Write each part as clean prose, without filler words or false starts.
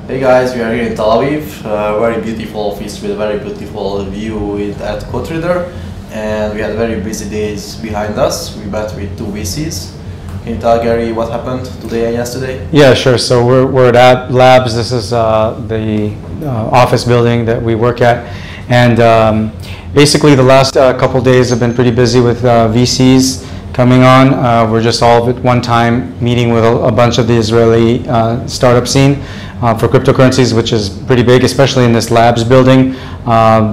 Hey guys, we are here in Tel Aviv, very beautiful office with a very beautiful view at Cotrader, and we had very busy days behind us. We met with two VCs. Can you tell Gary what happened today and yesterday? Yeah, sure. So we're at Labs. This is the office building that we work at, and basically the last couple days have been pretty busy with VCs coming on. We're just all at one time meeting with a bunch of the Israeli startup scene for cryptocurrencies, which is pretty big, especially in this Labs building.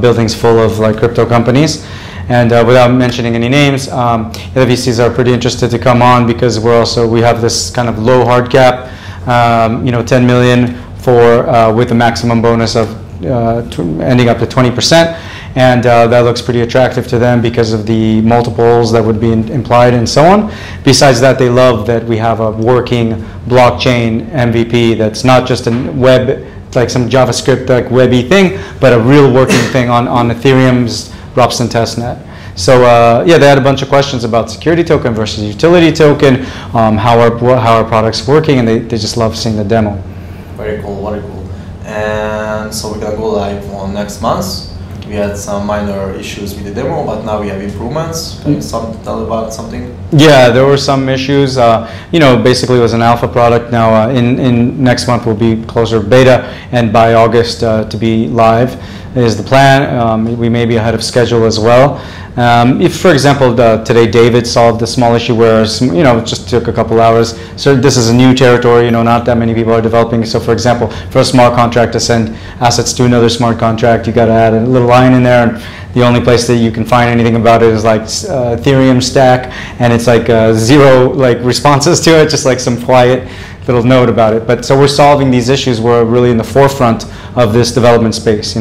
Buildings full of like crypto companies. And without mentioning any names, the VCs are pretty interested to come on because we have this kind of low hard cap, 10 million for with a maximum bonus of ending up to 20%, and that looks pretty attractive to them because of the multiples that would be implied and so on. Besides that, they love that we have a working blockchain MVP that's not just a web, like some JavaScript like webby thing, but a real working thing on Ethereum's Robson testnet. So yeah, they had a bunch of questions about security token versus utility token, how our product's working, and they just love seeing the demo. Very cool, very cool. And so we're gonna go live on next month. We had some minor issues with the demo, but now we have improvements. Can you tell about something? Yeah, there were some issues. Basically it was an alpha product. Now in next month we'll be closer to beta, and by August to be live is the plan. We may be ahead of schedule as well. If, for example, today David solved a small issue where it just took a couple hours. So this is a new territory. Not that many people are developing. So, for example, for a smart contract to send assets to another smart contract, you got to add a little line in there. And the only place that you can find anything about it is like Ethereum stack, and it's like zero like responses to it, just like some quiet little note about it. But so we're solving these issues. We're really in the forefront of this development space.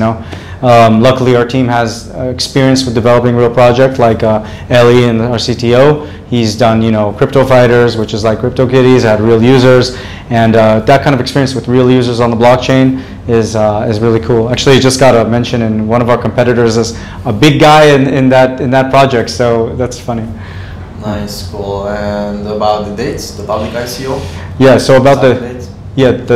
Luckily, our team has experience with developing real project, like Eli and our CTO. He's done, Crypto Fighters, which is like CryptoKitties, had real users, and that kind of experience with real users on the blockchain is really cool. Actually, he just got a mention in one of our competitors as a big guy in that project, so that's funny. Nice, cool. And about the dates, the public ICO? Yeah, so about the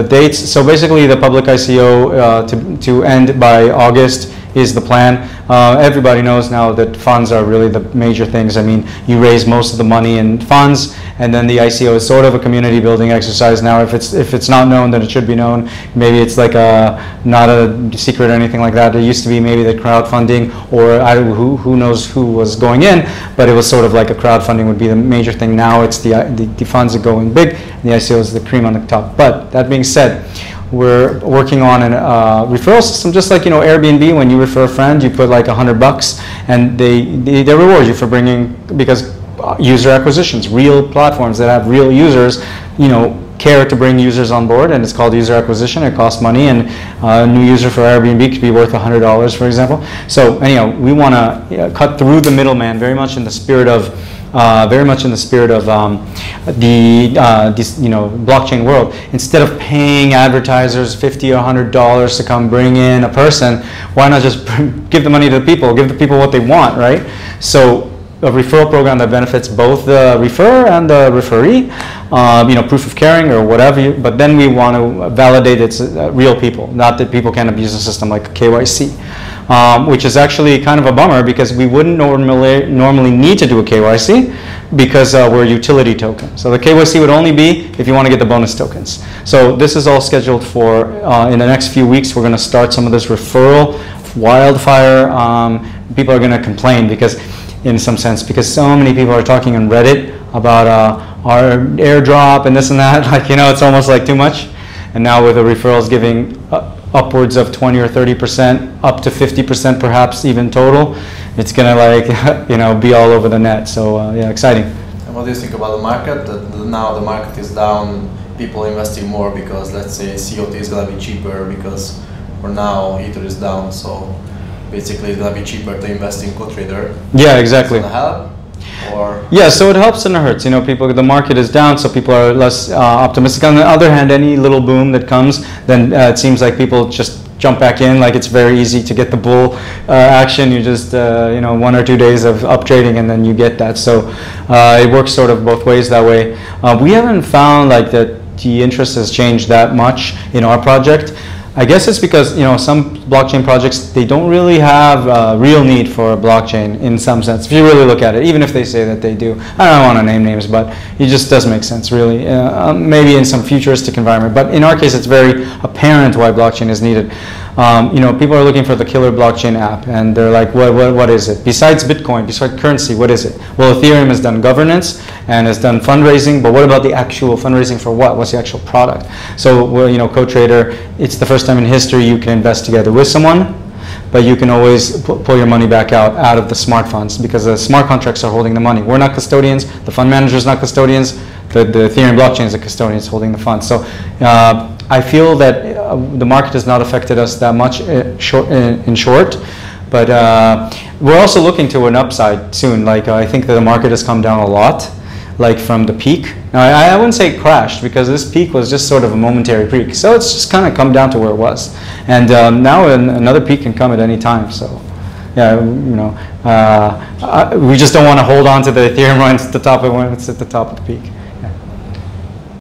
dates. So basically the public ICO to end by August is the plan. Everybody knows now that funds are really the major things. I mean, you raise most of the money in funds, and then the ICO is sort of a community building exercise now. If it's not known, then it should be known. Maybe it's like not a secret or anything like that. It used to be maybe the crowdfunding, or who knows who was going in, but it was sort of like a crowdfunding would be the major thing. Now it's the funds that go in big, and the ICO is the cream on the top. But that being said, we're working on a referral system, just like Airbnb. When you refer a friend, you put like $100, and they reward you for because user acquisitions, real platforms that have real users, care to bring users on board, and it's called user acquisition. It costs money, and a new user for Airbnb could be worth $100, for example. So anyhow, we want to cut through the middleman, very much in the spirit of this blockchain world. Instead of paying advertisers $50 or $100 to come bring in a person, why not just give the money to the people, give the people what they want, right? So a referral program that benefits both the referrer and the referee, proof of caring or whatever, but then we want to validate it's real people, not that people can abuse the system like KYC. Which is actually kind of a bummer because we wouldn't normally need to do a KYC because we're a utility token. So the KYC would only be if you want to get the bonus tokens. So this is all scheduled for in the next few weeks. We're going to start some of this referral wildfire. People are going to complain in some sense, because so many people are talking on Reddit about our airdrop and this and that. It's almost like too much. And now with the referrals giving upwards of 20 or 30%, up to 50% perhaps even total, it's gonna be all over the net. So yeah, exciting. And what do you think about the market? That now the market is down, people investing more because let's say COT is gonna be cheaper because for now Ether is down. So basically it's gonna be cheaper to invest in Cotrader. Yeah, exactly. It's gonna help. Yeah, so it helps and it hurts. The market is down, so people are less optimistic. On the other hand, any little boom that comes, then it seems like people just jump back in. Like it's very easy to get the bull action. You just 1 or 2 days of up trading, and then you get that. So it works sort of both ways that way. We haven't found like that the interest has changed that much in our project. I guess it's because some blockchain projects, they don't really have a real need for a blockchain in some sense. If you really look at it, even if they say that they do, I don't want to name names, but it just doesn't make sense really. Maybe in some futuristic environment, but in our case, it's very apparent why blockchain is needed. People are looking for the killer blockchain app, and they're like, what is it? Besides Bitcoin, besides currency, what is it? Well, Ethereum has done governance and has done fundraising, but what about the actual fundraising for what? What's the actual product? So, CoTrader, it's the first time in history you can invest together with someone, but you can always pull your money back out of the smart funds because the smart contracts are holding the money. We're not custodians, the fund manager is not custodians, the Ethereum blockchain is the custodians holding the funds. So I feel that the market has not affected us that much in short, but we're also looking to an upside soon. Like I think that the market has come down a lot, like from the peak. Now I wouldn't say it crashed because this peak was just sort of a momentary peak. So it's just kind of come down to where it was. And now another peak can come at any time. So yeah, we just don't want to hold on to the Ethereum when it's at the top of the peak.